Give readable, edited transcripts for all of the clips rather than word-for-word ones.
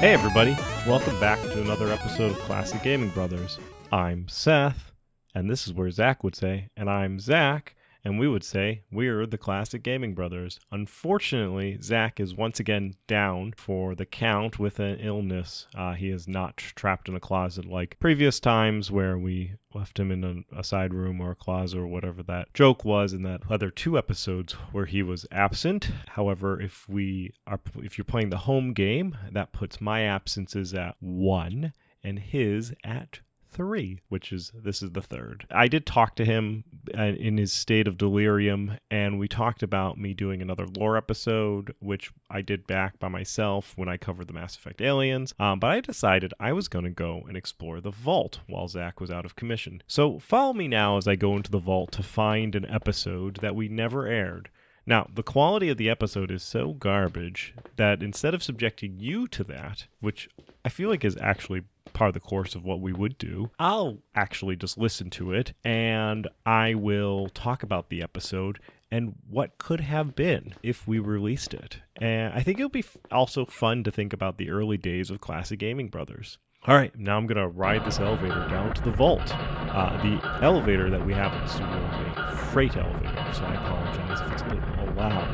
Hey everybody, welcome back to another episode of Classic Gaming Brothers. I'm Seth, and this is where Zach would say, and I'm Zach, and we would say, we're the Classic Gaming Brothers. Unfortunately, Zach is once again down for the count with an illness. He is not trapped in a closet like previous times where we left him in a side room or a closet or whatever that joke was in that other two episodes where he was absent. However, if you're playing the home game, that puts my absences at 1 and his at 3, this is the third. I did talk to him in his state of delirium, and we talked about me doing another lore episode, which I did back by myself when I covered the Mass Effect Aliens, but I decided I was going to go and explore the vault while Zach was out of commission. So follow me now as I go into the vault to find an episode that we never aired. Now, the quality of the episode is so garbage that instead of subjecting you to that, which I feel like is actually part of the course of what we would do, I'll actually just listen to it and I will talk about the episode and what could have been if we released it. And I think it'll be also fun to think about the early days of Classic Gaming Brothers. All right, now I'm going to ride this elevator down to the vault. The elevator that we have in the studio is a freight elevator, so I apologize if it's a bit loud.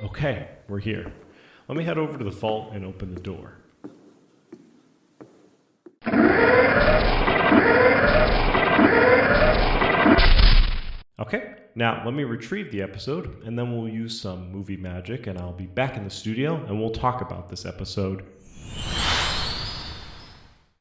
Okay, we're here. Let me head over to the vault and open the door. Okay, now let me retrieve the episode, and then we'll use some movie magic, and I'll be back in the studio, and we'll talk about this episode.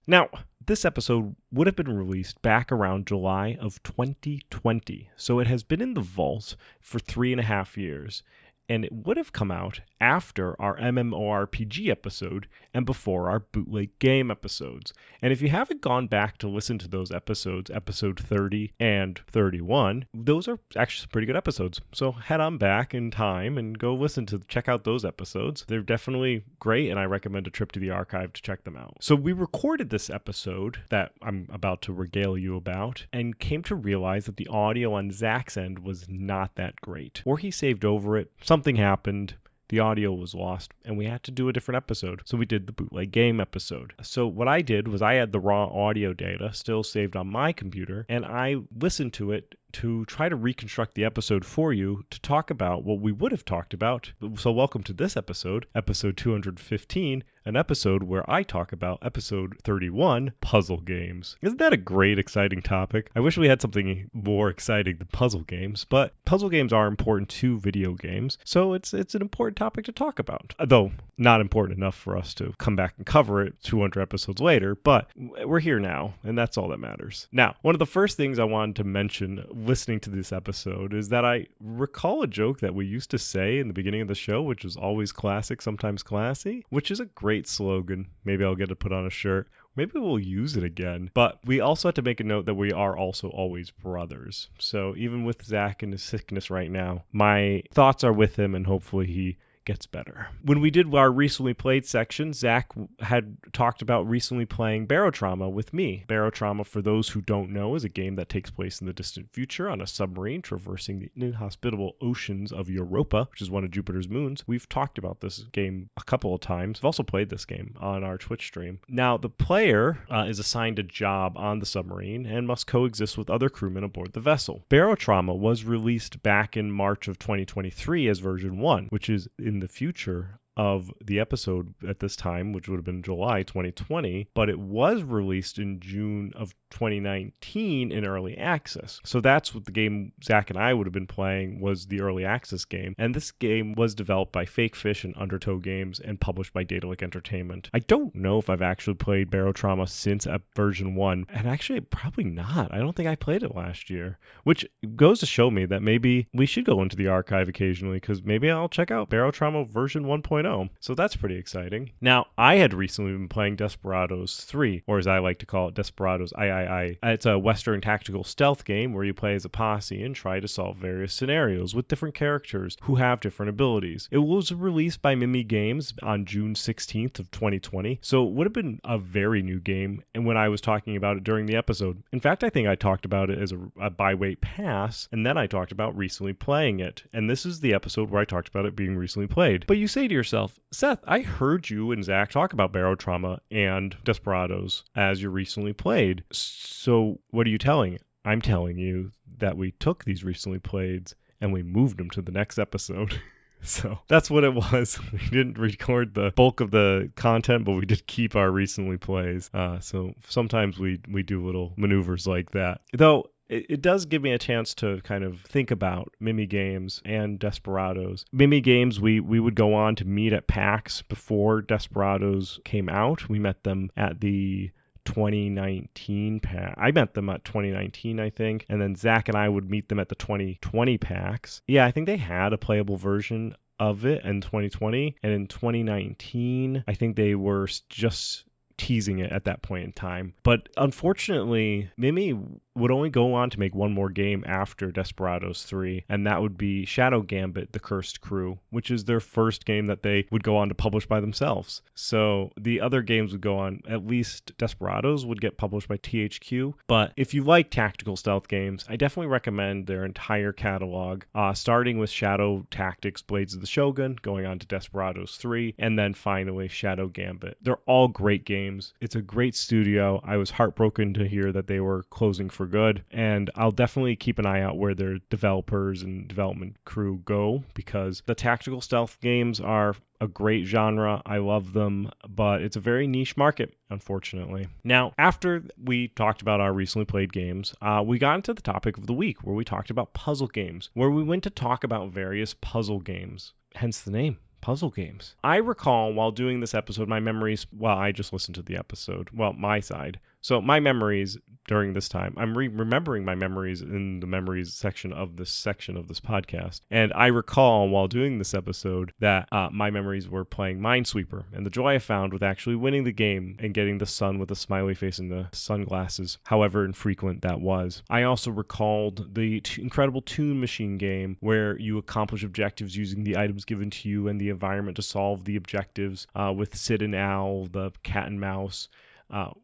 Now, this episode would have been released back around July of 2020, so it has been in the vault for 3.5 years, and it would have come out after our MMORPG episode and before our bootleg game episodes. And if you haven't gone back to listen to those episodes, episode 30 and 31, those are actually some pretty good episodes. So head on back in time and go check out those episodes. They're definitely great, and I recommend a trip to the archive to check them out. So we recorded this episode that I'm about to regale you about and came to realize that the audio on Zach's end was not that great. Or he saved over it, something happened, the audio was lost, and we had to do a different episode. So we did the bootleg game episode. So what I did was I had the raw audio data still saved on my computer, and I listened to it to try to reconstruct the episode for you to talk about what we would have talked about. So welcome to this episode 215, an episode where I talk about episode 31, puzzle games. Isn't that a great, exciting topic? I wish we had something more exciting than puzzle games, but puzzle games are important to video games, so it's an important topic to talk about. Though not important enough for us to come back and cover it 200 episodes later, but we're here now, and that's all that matters. Now, one of the first things I wanted to mention listening to this episode is that I recall a joke that we used to say in the beginning of the show, which was always classic, sometimes classy, which is a great slogan. Maybe I'll get to put on a shirt. Maybe we'll use it again. But we also have to make a note that we are also always brothers. So even with Zach and his sickness right now, my thoughts are with him, and hopefully he gets better. When we did our recently played section, Zach had talked about recently playing Barotrauma with me. Barotrauma, for those who don't know, is a game that takes place in the distant future on a submarine traversing the inhospitable oceans of Europa, which is one of Jupiter's moons. We've talked about this game a couple of times. We've also played this game on our Twitch stream. Now, the player is assigned a job on the submarine and must coexist with other crewmen aboard the vessel. Barotrauma was released back in March of 2023 as version 1, which is in the future of the episode at this time, which would have been July 2020, but it was released in June of 2019 in early access. So that's what the game Zach and I would have been playing, was the early access game. And this game was developed by Fake Fish and Undertow Games and published by Daedalic Entertainment. I don't know if I've actually played Barotrauma since version 1, and actually probably not. I don't think I played it last year, which goes to show me that maybe we should go into the archive occasionally, because maybe I'll check out Barotrauma version 1.0 know. So that's pretty exciting. Now, I had recently been playing Desperados 3, or as I like to call it, Desperados III. It's a Western tactical stealth game where you play as a posse and try to solve various scenarios with different characters who have different abilities. It was released by Mimi Games on June 16th of 2020, so it would have been a very new game, and when I was talking about it during the episode. In fact, I think I talked about it as a by-weight pass, and then I talked about recently playing it, and this is the episode where I talked about it being recently played. But you say to yourself, Seth, I heard you and Zach talk about Barotrauma and Desperados as you recently played, so what are you telling? I'm telling you that we took these recently playeds and we moved them to the next episode. So that's what it was. We didn't record the bulk of the content, but we did keep our recently plays. So sometimes we do little maneuvers like that. Though it does give me a chance to kind of think about Mimi Games and Desperados. Mimi Games, we would go on to meet at PAX before Desperados came out. We met them at the 2019 PAX. I met them at 2019, I think. And then Zach and I would meet them at the 2020 PAX. Yeah, I think they had a playable version of it in 2020. And in 2019, I think they were just teasing it at that point in time. But unfortunately, Mimi would only go on to make one more game after Desperados 3, and that would be Shadow Gambit: The Cursed Crew, which is their first game that they would go on to publish by themselves. So the other games would go on, at least Desperados would get published by THQ, but if you like tactical stealth games, I definitely recommend their entire catalog, starting with Shadow Tactics: Blades of the Shogun, going on to Desperados 3, and then finally Shadow Gambit. They're all great games. It's a great studio. I was heartbroken to hear that they were closing for good, and I'll definitely keep an eye out where their developers and development crew go, because the tactical stealth games are a great genre. I love them, but it's a very niche market, unfortunately. Now, after we talked about our recently played games, we got into the topic of the week, where we talked about puzzle games, where we went to talk about various puzzle games, hence the name. Puzzle games. I recall while doing this episode, my memories, I just listened to the episode, my side. So my memories during this time, I'm remembering my memories in the memories section of this podcast. And I recall while doing this episode that my memories were playing Minesweeper, and the joy I found with actually winning the game and getting the sun with a smiley face and the sunglasses, however infrequent that was. I also recalled the incredible Toon Machine game, where you accomplish objectives using the items given to you and the environment to solve the objectives, with Sid and Al, the cat and mouse.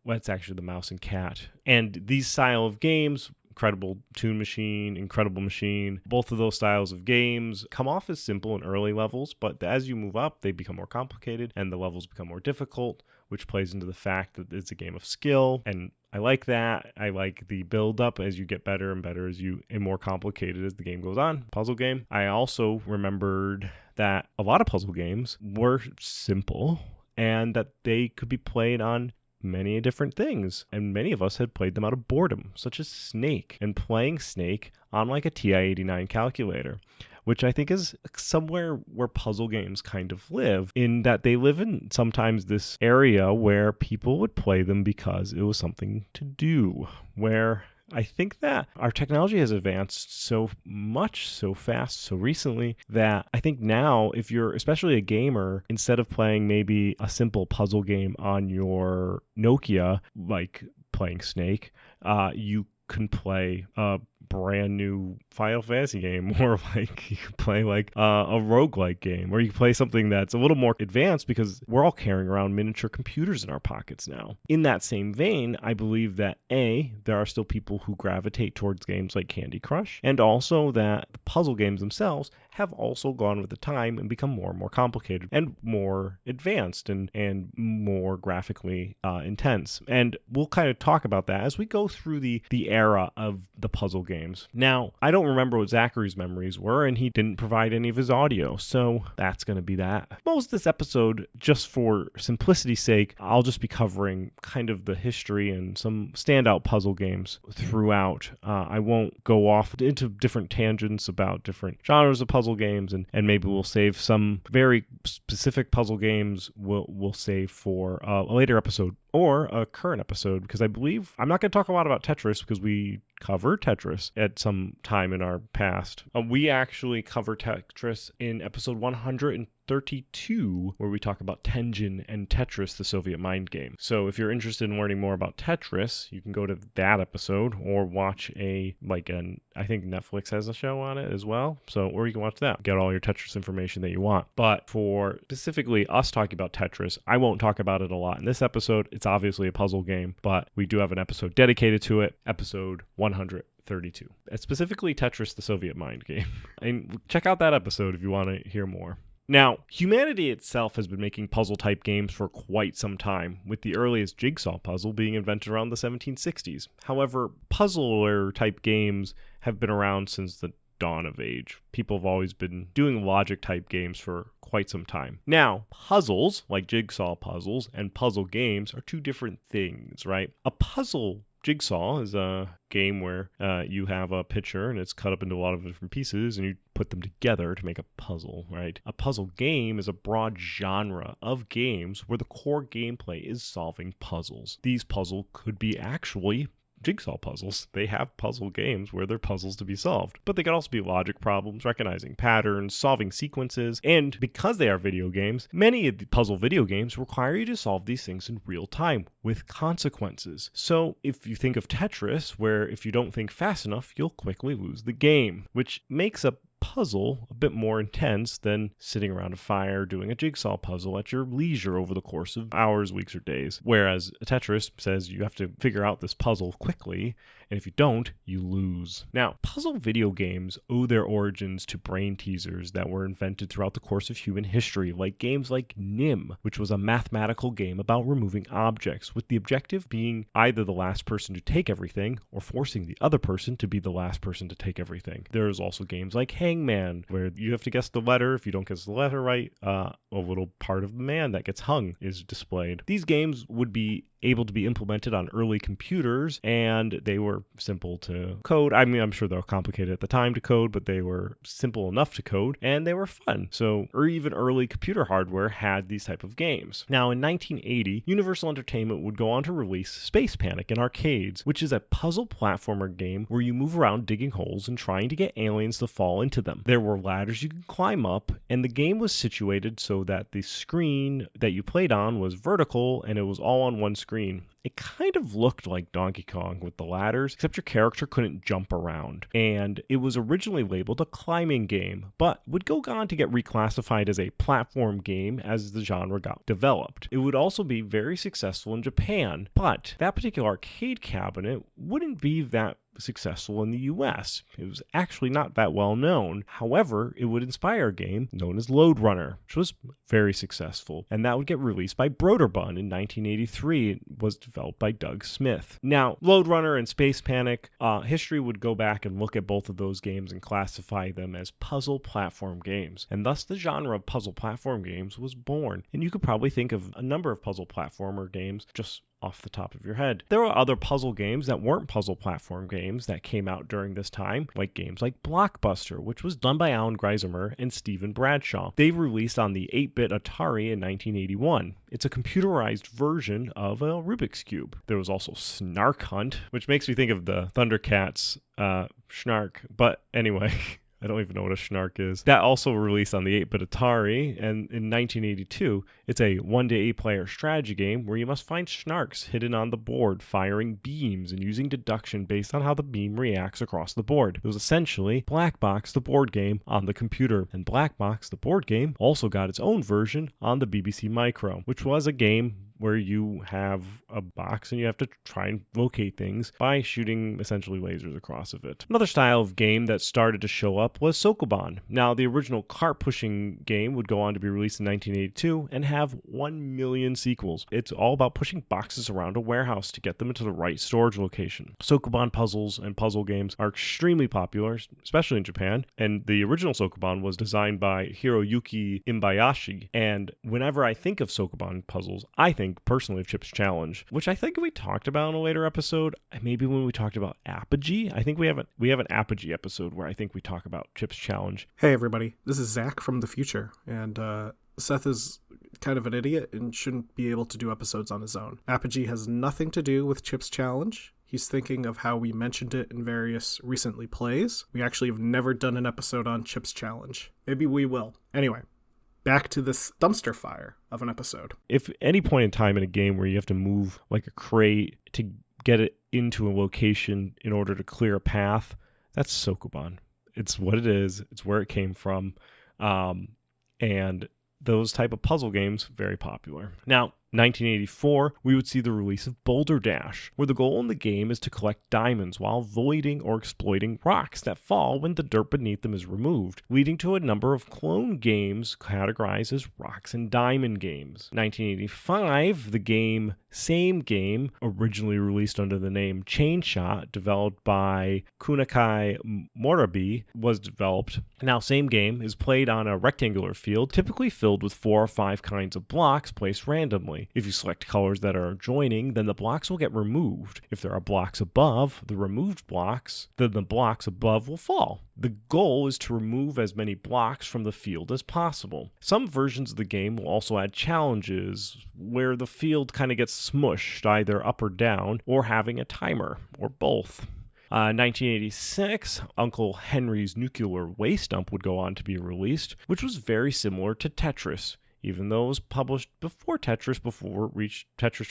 It's actually the mouse and cat. And these style of games, Incredible Toon Machine, Incredible Machine, both of those styles of games come off as simple in early levels, but as you move up, they become more complicated and the levels become more difficult, which plays into the fact that it's a game of skill. And I like that. I like the build up as you get better and better and more complicated as the game goes on. Puzzle game. I also remembered that a lot of puzzle games were simple and that they could be played on many different things, and many of us had played them out of boredom, such as Snake, and playing Snake on like a TI-89 calculator, which I think is somewhere where puzzle games kind of live, in that they live in sometimes this area where people would play them because it was something to do, where I think that our technology has advanced so much, so fast, so recently, that I think now, if you're especially a gamer, instead of playing maybe a simple puzzle game on your Nokia, like playing Snake, you can play a brand new Final Fantasy game, or like you can play like a roguelike game, or you can play something that's a little more advanced, because we're all carrying around miniature computers in our pockets now. In that same vein, I believe that there are still people who gravitate towards games like Candy Crush, and also that the puzzle games themselves have also gone with the time and become more and more complicated and more advanced and more graphically intense. And we'll kind of talk about that as we go through the era of the puzzle games. Now, I don't remember what Zachary's memories were, and he didn't provide any of his audio, so that's going to be that. Most of this episode, just for simplicity's sake, I'll just be covering kind of the history and some standout puzzle games throughout. I won't go off into different tangents about different genres of puzzle games, and maybe we'll save some very specific puzzle games we'll save for a later episode or a current episode, because I believe I'm not going to talk a lot about Tetris, because we covered Tetris at some time in our past. We actually covered Tetris in episode 100 32, where we talk about Tengen and Tetris, the Soviet mind game. So if you're interested in learning more about Tetris, you can go to that episode or watch I think Netflix has a show on it as well. Or you can watch that, get all your Tetris information that you want. But for specifically us talking about Tetris, I won't talk about it a lot in this episode. It's obviously a puzzle game, but we do have an episode dedicated to it, episode 132. It's specifically Tetris, the Soviet mind game. And check out that episode if you want to hear more. Now, humanity itself has been making puzzle-type games for quite some time, with the earliest jigsaw puzzle being invented around the 1760s. However, puzzler-type games have been around since the dawn of age. People have always been doing logic-type games for quite some time. Now, puzzles, like jigsaw puzzles, and puzzle games are two different things, right? A puzzle jigsaw is a game where you have a picture and it's cut up into a lot of different pieces and you put them together to make a puzzle, right? A puzzle game is a broad genre of games where the core gameplay is solving puzzles. These puzzles could be actually jigsaw puzzles. They have puzzle games where they're puzzles to be solved, but they could also be logic problems, recognizing patterns, solving sequences, and because they are video games, many of the puzzle video games require you to solve these things in real time with consequences. So if you think of Tetris, where if you don't think fast enough, you'll quickly lose the game, which makes a puzzle a bit more intense than sitting around a fire doing a jigsaw puzzle at your leisure over the course of hours, weeks, or days. Whereas Tetris says you have to figure out this puzzle quickly, and if you don't, you lose. Now, puzzle video games owe their origins to brain teasers that were invented throughout the course of human history, like games like Nim, which was a mathematical game about removing objects, with the objective being either the last person to take everything or forcing the other person to be the last person to take everything. There's also games like Hangman, where you have to guess the letter. If you don't guess the letter right, a little part of the man that gets hung is displayed. These games would be able to be implemented on early computers, and they were simple to code. I mean, I'm sure they were complicated at the time to code, but they were simple enough to code, and they were fun. So, or even early computer hardware had these type of games. Now, in 1980, Universal Entertainment would go on to release Space Panic in arcades, which is a puzzle platformer game where you move around digging holes and trying to get aliens to fall into them. There were ladders you could climb up, and the game was situated so that the screen that you played on was vertical, and it was all on one screen. It kind of looked like Donkey Kong with the ladders, except your character couldn't jump around. And it was originally labeled a climbing game, but would go on to get reclassified as a platform game as the genre got developed. It would also be very successful in Japan, but that particular arcade cabinet wouldn't be that successful in the US. It was actually not that well known. However, it would inspire a game known as Lode Runner, which was very successful, and that would get released by Broderbund in 1983. It was developed by Doug Smith. Now, Lode Runner and Space Panic, history would go back and look at both of those games and classify them as puzzle platform games, and thus the genre of puzzle platform games was born. And you could probably think of a number of puzzle platformer games just off the top of your head. There were other puzzle games that weren't puzzle platform games that came out during this time, like games like Blockbuster, which was done by Alan Greisemer and Stephen Bradshaw. They released on the 8-bit Atari in 1981. It's a computerized version of a Rubik's Cube. There was also Snark Hunt, which makes me think of the Thundercats Snark, but anyway... I don't even know what a Snark is. That also released on the 8-bit Atari, and in 1982, it's a 1-to-8 player strategy game where you must find Snarks hidden on the board, firing beams and using deduction based on how the beam reacts across the board. It was essentially Black Box, the board game, on the computer, and Black Box, the board game, also got its own version on the BBC Micro, which was a game where you have a box and you have to try and locate things by shooting essentially lasers across of it. Another style of game that started to show up was Sokoban. Now, the original cart pushing game would go on to be released in 1982 and have 1 million sequels. It's all about pushing boxes around a warehouse to get them into the right storage location. Sokoban puzzles and puzzle games are extremely popular, especially in Japan, and the original Sokoban was designed by Hiroyuki Imbayashi, and whenever I think of Sokoban puzzles, I think personally of Chip's Challenge, which I think we talked about in a later episode. Maybe when we talked about Apogee. I think we have an Apogee episode where I think we talk about Chip's Challenge. Hey everybody, this is Zach from the future, and Seth is kind of an idiot and shouldn't be able to do episodes on his own. Apogee has nothing to do with Chip's Challenge. He's thinking of how we mentioned it in various recently plays. We actually have never done an episode on Chip's Challenge. Maybe we will. Anyway, back to this dumpster fire of an episode. If any point in time in a game where you have to move like a crate to get it into a location in order to clear a path, that's Sokoban. It's what it is. It's where it came from. And those type of puzzle games, very popular. Now, 1984, we would see the release of Boulder Dash, where the goal in the game is to collect diamonds while avoiding or exploiting rocks that fall when the dirt beneath them is removed, leading to a number of clone games categorized as rocks and diamond games. 1985, the same game, originally released under the name Chain Shot, developed by Kunakai Morabi, was developed. Now, same game is played on a rectangular field, typically filled with 4 or 5 kinds of blocks placed randomly. If you select colors that are adjoining, then the blocks will get removed. If there are blocks above the removed blocks, then the blocks above will fall. The goal is to remove as many blocks from the field as possible. Some versions of the game will also add challenges where the field kind of gets smushed, either up or down, or having a timer, or both. 1986, Uncle Henry's Nuclear Waste Dump would go on to be released, which was very similar to Tetris, even though it was published before Tetris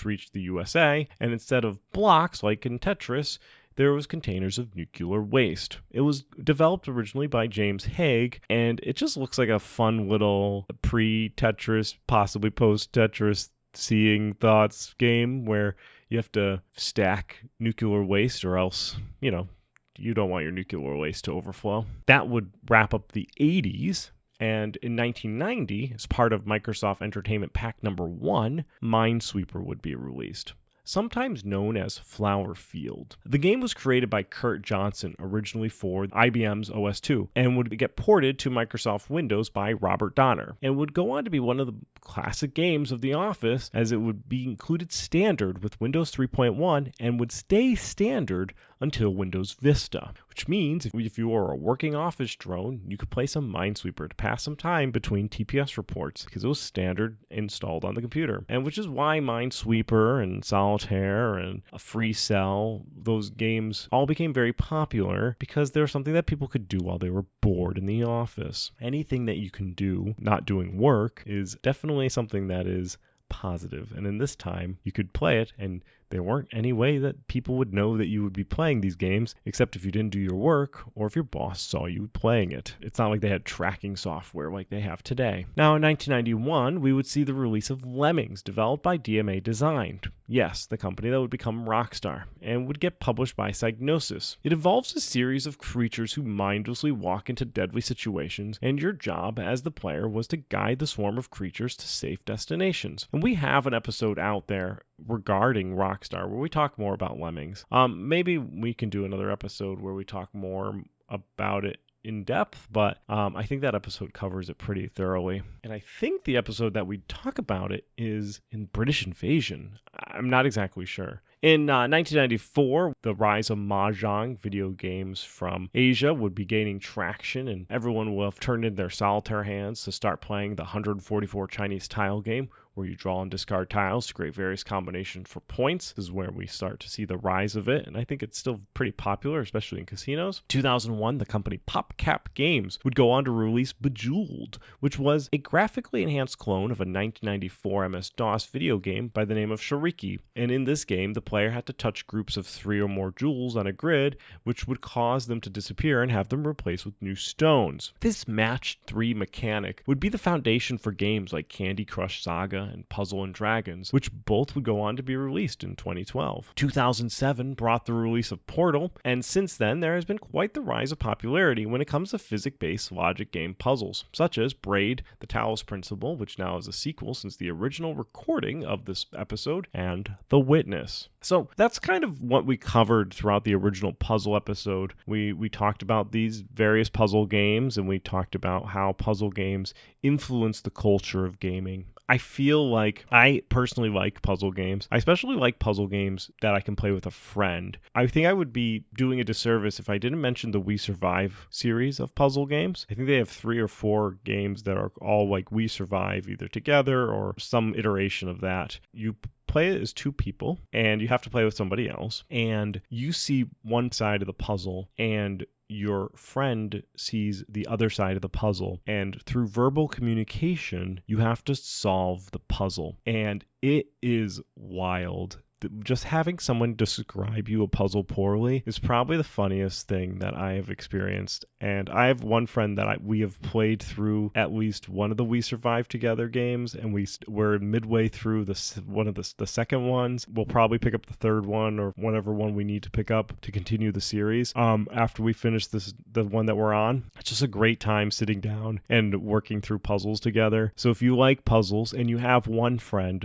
reached the USA, and instead of blocks like in Tetris, there was containers of nuclear waste. It was developed originally by James Haig, and it just looks like a fun little pre-Tetris, possibly post-Tetris seeing thoughts game where you have to stack nuclear waste or else, you don't want your nuclear waste to overflow. That would wrap up the 80s. And in 1990, as part of Microsoft Entertainment Pack number 1, Minesweeper would be released, sometimes known as Flower Field. The game was created by Kurt Johnson, originally for IBM's OS/2, and would get ported to Microsoft Windows by Robert Donner, and would go on to be one of the classic games of the Office, as it would be included standard with Windows 3.1 and would stay standard until Windows Vista, which means if you are a working Office drone, you could play some Minesweeper to pass some time between TPS reports because it was standard installed on the computer. And which is why Minesweeper and Solitaire and a Free Cell, those games all became very popular because they were something that people could do while they were bored in the office. Anything that you can do not doing work is definitely something that is positive. And in this time, you could play it and there weren't any way that people would know that you would be playing these games, except if you didn't do your work or if your boss saw you playing it. It's not like they had tracking software like they have today. Now, in 1991, we would see the release of Lemmings, developed by DMA Design. Yes, the company that would become Rockstar, and would get published by Psygnosis. It involves a series of creatures who mindlessly walk into deadly situations, and your job as the player was to guide the swarm of creatures to safe destinations. And we have an episode out there regarding Rockstar where we talk more about Lemmings. Maybe we can do another episode where we talk more about it in depth, but I think that episode covers it pretty thoroughly. And I think the episode that we talk about it is in British Invasion. I'm not exactly sure. In 1994, the rise of Mahjong video games from Asia would be gaining traction, and everyone will have turned in their solitaire hands to start playing the 144 Chinese tile game, where you draw and discard tiles to create various combinations for points. This is where we start to see the rise of it, and I think it's still pretty popular, especially in casinos. 2001, the company PopCap Games would go on to release Bejeweled, which was a graphically enhanced clone of a 1994 MS-DOS video game by the name of Shariki. And in this game, the player had to touch groups of 3 or more jewels on a grid, which would cause them to disappear and have them replaced with new stones. This match 3 mechanic would be the foundation for games like Candy Crush Saga and Puzzle and Dragons, which both would go on to be released in 2012. 2007 brought the release of Portal, and since then there has been quite the rise of popularity when it comes to physics-based logic game puzzles, such as Braid, the Talos Principle, which now is a sequel since the original recording of this episode, and The Witness. So that's kind of what we covered throughout the original puzzle episode. We talked about these various puzzle games, and we talked about how puzzle games influence the culture of gaming. I feel like I personally like puzzle games. I especially like puzzle games that I can play with a friend. I think I would be doing a disservice if I didn't mention the We Survive series of puzzle games. I think they have 3 or 4 games that are all like We Survive, either together or some iteration of that. You play it as 2 people, and you have to play with somebody else, and you see one side of the puzzle, and your friend sees the other side of the puzzle, and through verbal communication, you have to solve the puzzle. And it is wild. Just having someone describe you a puzzle poorly is probably the funniest thing that I have experienced. And I have one friend that we have played through at least one of the We Survive Together games, and we're midway through the second ones. We'll probably pick up the third one or whatever one we need to pick up to continue the series. After we finish the one that we're on, it's just a great time sitting down and working through puzzles together. So if you like puzzles and you have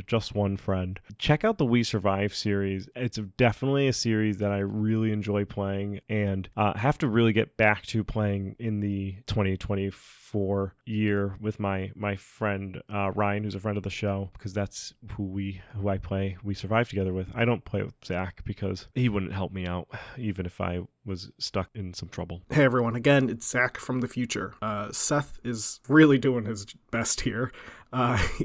just one friend, check out the We Survive series. It's definitely a series that I really enjoy playing, and have to really get back to playing in the 2024 year with my friend Ryan, who's a friend of the show, because that's who I play We Survive Together with. I don't play with Zach because he wouldn't help me out even if I was stuck in some trouble. Hey everyone, again, it's Zach from the future. Seth is really doing his best here.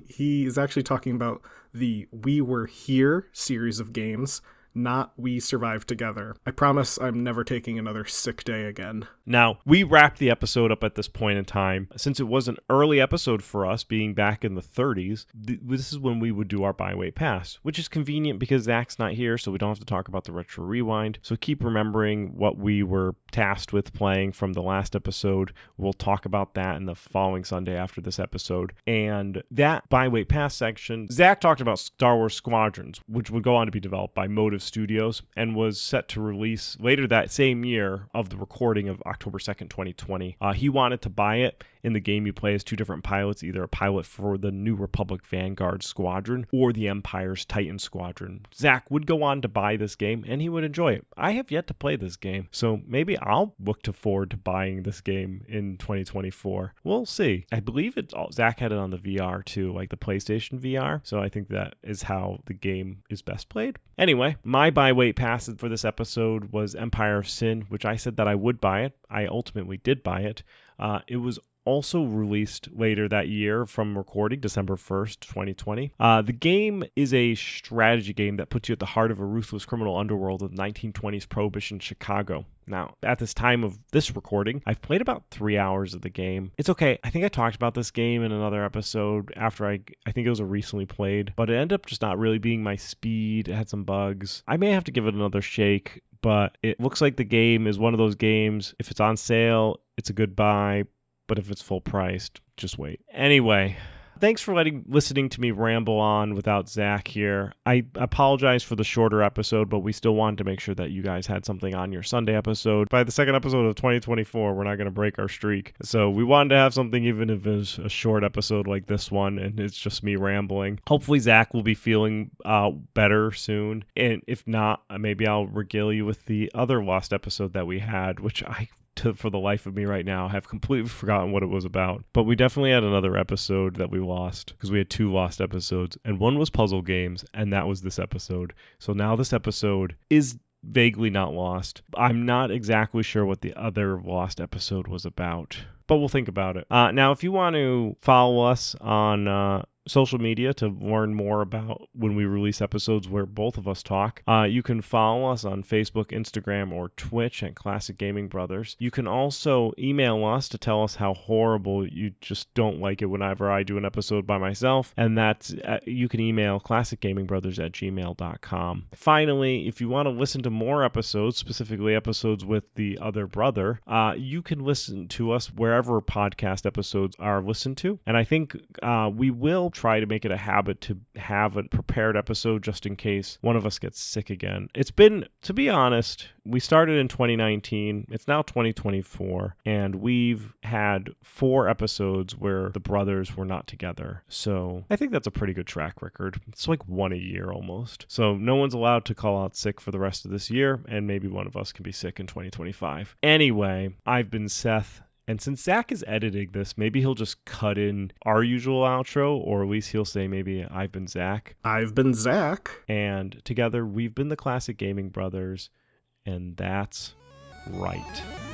He is actually talking about the We Were Here series of games, not We Survived Together. I promise I'm never taking another sick day again. Now, we wrapped the episode up at this point in time. Since it was an early episode for us, being back in the 30s, this is when we would do our Byway Pass, which is convenient because Zach's not here, so we don't have to talk about the Retro Rewind. So keep remembering what we were tasked with playing from the last episode. We'll talk about that in the following Sunday after this episode. And that Byway Pass section, Zach talked about Star Wars Squadrons, which would go on to be developed by Motive Studios and was set to release later that same year of the recording of October 2nd, 2020. He wanted to buy it. In the game, you play as two different pilots, either a pilot for the New Republic Vanguard Squadron or the Empire's Titan Squadron. Zach would go on to buy this game, and he would enjoy it. I have yet to play this game, so maybe I'll look forward to buying this game in 2024. We'll see. I believe Zach had it on the VR too, like the PlayStation VR, so I think that is how the game is best played. Anyway, my Byway Pass for this episode was Empire of Sin, which I said that I would buy it. I ultimately did buy it. It was also released later that year from recording, December 1st, 2020. The game is a strategy game that puts you at the heart of a ruthless criminal underworld of the 1920s Prohibition Chicago. Now, at this time of this recording, I've played about 3 hours of the game. It's okay. I think I talked about this game in another episode after I think it was a recently played, but it ended up just not really being my speed. It had some bugs. I may have to give it another shake, but it looks like the game is one of those games. If it's on sale, it's a good buy. But if it's full priced, just wait. Anyway, thanks for listening to me ramble on without Zach here. I apologize for the shorter episode, but we still wanted to make sure that you guys had something on your Sunday episode. By the second episode of 2024, we're not going to break our streak. So we wanted to have something, even if it was a short episode like this one, and it's just me rambling. Hopefully Zach will be feeling better soon. And if not, maybe I'll regale you with the other lost episode that we had, which for the life of me right now, have completely forgotten what it was about. But we definitely had another episode that we lost, because we had 2 lost episodes, and one was puzzle games, and that was this episode. So now this episode is vaguely not lost. I'm not exactly sure what the other lost episode was about, but we'll think about it. Now, if you want to follow us on social media to learn more about when we release episodes where both of us talk, you can follow us on Facebook, Instagram, or Twitch at Classic Gaming Brothers. You can also email us to tell us how horrible you just don't like it whenever I do an episode by myself, and that's you can email classicgamingbrothers@gmail.com. Finally, if you want to listen to more episodes, specifically episodes with the other brother, you can listen to us wherever podcast episodes are listened to, and I think we will try to make it a habit to have a prepared episode just in case one of us gets sick again. It's been, to be honest, we started in 2019. It's now 2024, and we've had 4 episodes where the brothers were not together. So I think that's a pretty good track record. It's like 1 a year almost. So no one's allowed to call out sick for the rest of this year, and maybe one of us can be sick in 2025. Anyway, I've been Seth. And since Zach is editing this, maybe he'll just cut in our usual outro, or at least he'll say maybe I've been Zach. I've been Zach. And together we've been the Classic Gaming Brothers, and that's right.